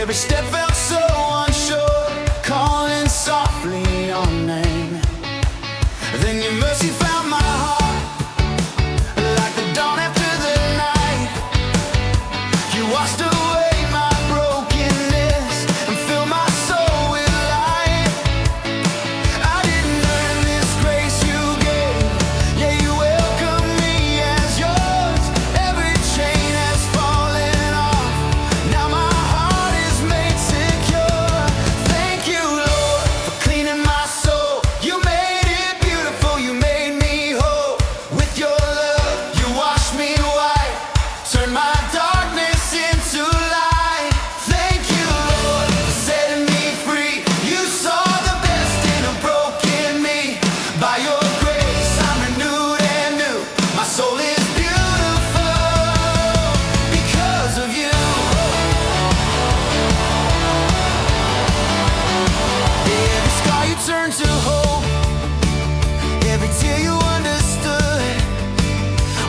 Every step felt so unsure, calling softly your name. Then your mercy found my heart, like the dawn after the night. You washed away my brokenness and filled my soul with light. I didn't earn this grace you gave, yeah, you welcomed me as yours. Every chain has fallen off, now my heart is made secure. Thank you, Lord, for cleaning my soul. You made it beautiful, you made me whole. With your love, you washed me white, turned my darkness into light. Thank you, Lord, for setting me free. You saw the best in a broken me. By your grace, I'm renewed and new. My soul is beautiful because of you. Every scar you turned to hope, every tear you understood.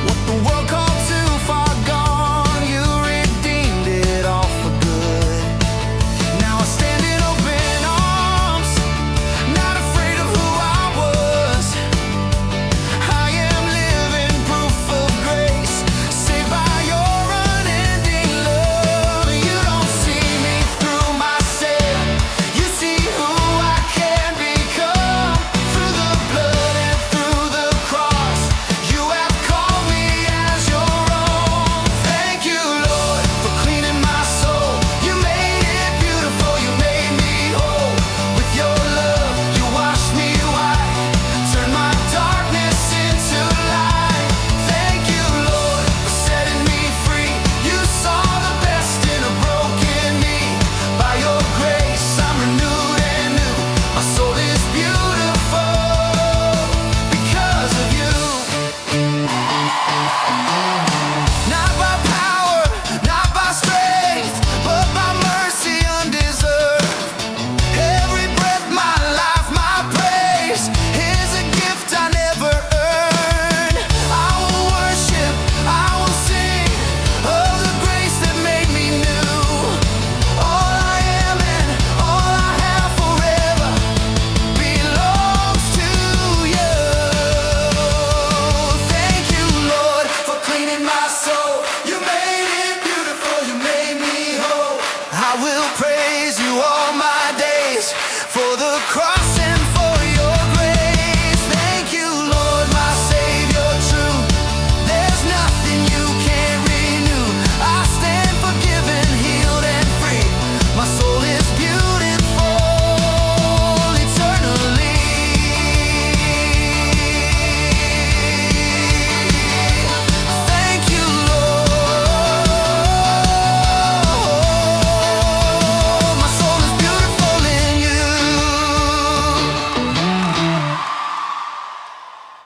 What the world called too far gone, you redeemed it all for good. Now I stand in open arms, not afraid of who I was. I am living proof of grace, saved by your unending love. You don't see me through my sin, you see who I can become. Through the blood and through the cross, you have called me as your own. Thank you, Lord, for cleaning my soul. You made it beautiful, you made me whole. With your love, you washed me white, turned my darkness into light. Thank you, Lord, for setting me free. You saw the best in a broken me. By your grace, I'm renewed and new. My soul is beautiful because of you. Not